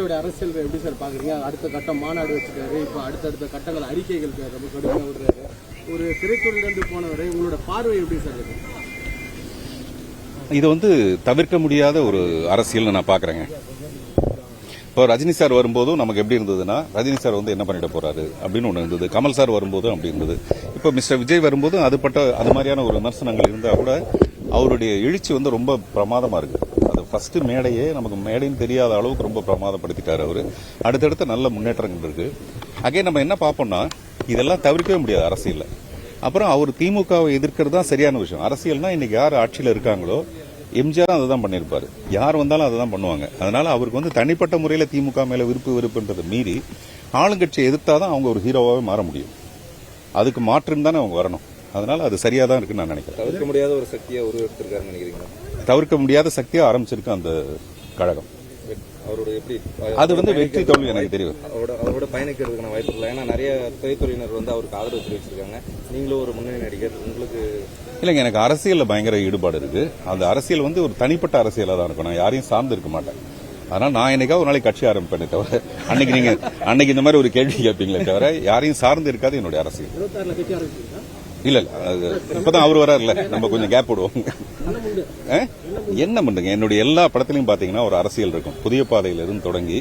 விஜயோட அரசியல் எப்படி சார் பாக்குறீங்க? அடுத்த கட்டம் மாநாடு வச்சுட்டாரு, இப்போ அடுத்தடுத்த கட்டங்கள் அறிக்கைகள் ரொம்ப கடுமையாக விடுறாரு. ஒரு திரைத்துறையிலிருந்து போனவரை உங்களோட பார்வை எப்படி சார் இருக்கு? இது தவிர்க்க முடியாத ஒரு அரசியல் நான் பாக்குறேங்க. இப்போ ரஜினி சார் வரும்போதும் நமக்கு எப்படி இருந்ததுன்னா, ரஜினி சார் என்ன பண்ணிட போறாரு அப்படின்னு ஒன்று இருந்தது. கமல் சார் வரும்போதும் அப்படி இருந்தது. இப்போ மிஸ்டர் விஜய் வரும்போதும் அது மாதிரியான ஒரு விமர்சனங்கள் இருந்தா கூட அவருடைய எழுச்சி ரொம்ப பிரமாதமா இருக்கு. அது ஃபர்ஸ்ட் மேடையே நமக்கு மேடைன்னு தெரியாத அளவுக்கு ரொம்ப பிரமாதப்படுத்திட்டாரு அவரு. அடுத்தடுத்த நல்ல முன்னேற்றங்கள் இருக்கு. அங்கே நம்ம என்ன பார்ப்போம்னா, இதெல்லாம் தவிர்க்கவே முடியாது அரசியல்ல. அப்புறம் அவர் திமுகவை எதிர்க்கிறது தான் சரியான விஷயம். அரசியல்னா இன்னைக்கு யார் ஆட்சியில் இருக்காங்களோ, எம்ஜிஆர் அதை தான் பண்ணியிருப்பாரு. யார் வந்தாலும் அதை தான் பண்ணுவாங்க. அதனால அவருக்கு தனிப்பட்ட முறையில் திமுக மேல வெறுப்புன்றதை மீறி ஆளுங்கட்சியை எதிர்த்தாதான் அவங்க ஒரு ஹீரோவாவே மாற முடியும். அதுக்கு மாற்றுன்னு தானே அவங்க வரணும். அதனால அது சரியா தான் இருக்குன்னு நான் நினைக்கிறேன். தவிர்க்க முடியாத ஒரு சக்தியா உருவெடுத்திருக்காருன்னு நினைக்கிறீங்களா? தவிர்க்க முடியாத சக்தியா ஆரம்பிச்சிருக்கு அந்த கழகம். அவரோட எப்படி அது வெற்றி தோல்வி எனக்கு தெரியும். அவரோட பயணிக்கிறதுக்கான வாய்ப்பு இல்லை. ஏன்னா நிறைய திரைத்துறையினர் அவருக்கு ஆதரவு தெரிவிச்சிருக்காங்க. நீங்களும் ஒரு முன்னணி நடிகர், உங்களுக்கு இல்லைங்க, எனக்கு அரசியல்ல பயங்கர ஈடுபாடு இருக்கு. அந்த அரசியல் ஒரு தனிப்பட்ட அரசியலா தான் இருக்கும். நான் யாரையும் சார்ந்து இருக்க மாட்டேன். அதனால நான் என்னைக்காவது ஒரு நாளைக்கு கட்சி ஆரம்பிப்பேனே தவிர, அன்னைக்கு இந்த மாதிரி ஒரு கேள்வி கேட்பீங்களே தவிர, யாரையும் சார்ந்து இருக்காது என்னுடைய அரசியல். இல்ல இப்பதான் அவர் வராருல, நம்ம கொஞ்சம் கேப் விடுவோம். என்ன பண்ணுங்க, என்னுடைய எல்லா படத்திலையும் பாத்தீங்கன்னா ஒரு அரசியல் இருக்கும். புதிய பாதையிலிருந்து தொடங்கி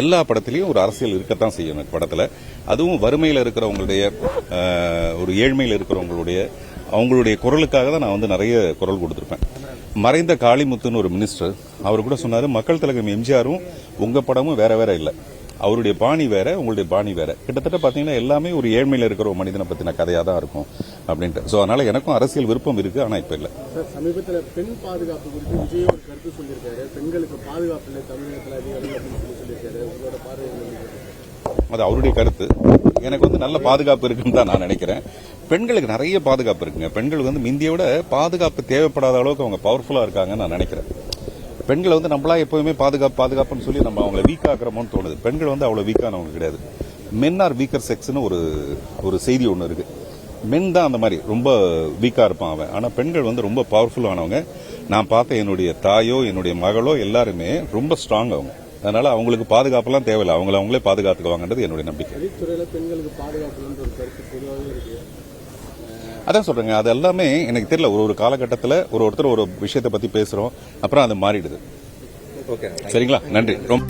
எல்லா படத்திலையும் ஒரு அரசியல் இருக்கத்தான் செய்யும் எனக்கு படத்துல. அதுவும் வறுமையில இருக்கிறவங்களுடைய, ஒரு ஏழ்மையில இருக்கிறவங்களுடைய, அவங்களுடைய குரலுக்காக தான் நான் நிறைய குரல் கொடுத்திருப்பேன். மறைந்த காளிமுத்துன்னு ஒரு மினிஸ்டர், அவர் கூட சொன்னாரு, மக்கள் தலைவர் எம்ஜிஆரும் உங்க படமும் வேற வேற இல்ல, அவருடைய பாணி வேற, உங்களுடைய பாணி வேற. கிட்டத்தட்ட பாத்தீங்கன்னா எல்லாமே ஒரு ஏழ்மையில இருக்கிற ஒரு மனிதனை பத்தின கதையா தான் இருக்கும் அப்படின்ட்டு. சோ அதனால எனக்கும் அரசியல் விருப்பம் இருக்கு, ஆனா இப்ப இல்ல. சமீபத்தில் பெண் பாதுகாப்பு குறித்து விஜய் ஒரு கருத்து சொல்லியிருக்காரு. பெண்களுக்கு பாதுகாப்பு இல்லை தமிழகத்தில் அதிகாரம் அப்படின்னு சொல்லியிருக்காரு. உங்களோட பார்வை? அது அவருடைய கருத்து. எனக்கு நல்ல பாதுகாப்பு இருக்குன்னு தான் நான் நினைக்கிறேன். பெண்களுக்கு நிறைய பாதுகாப்பு இருக்குங்க. பெண்கள் முந்திய விட பாதுகாப்பு தேவைப்படாத அளவுக்கு அவங்க பவர்ஃபுல்லா இருக்காங்கன்னு நான் நினைக்கிறேன். பெண்களை நம்மளா எப்பவுமே பாதுகாப்புன்னு சொல்லி நம்ம அவங்களை வீக் ஆக்குறோமோன்னு தோணுது. பெண்கள் அவ்வளவு வீக்கானவங்க கிடையாது. மென் ஆர் வீக்கர் செக்ஸ்னு ஒரு செய்தி ஒன்று இருக்கு. மென் தான் அந்த மாதிரி ரொம்ப வீக்கா இருப்பான் அவன். ஆனா பெண்கள் ரொம்ப பவர்ஃபுல்லானவங்க. நான் பார்த்த என்னுடைய தாயோ என்னுடைய மகளோ எல்லாருமே ரொம்ப ஸ்ட்ராங் அவங்க. அதனால அவங்களுக்கு பாதுகாப்புலாம் தேவையில்லை, அவங்களே பாதுகாத்துக்குவாங்கன்றது என்னுடைய நம்பிக்கை. அதான் சொல்றேங்க, அது எல்லாமே எனக்கு தெரியல. ஒரு காலகட்டத்தில் ஒருத்தர் ஒரு விஷயத்தை பத்தி பேசுறோம், அப்புறம் அது மாறிடுது. சரிங்களா? நன்றி. ரொம்ப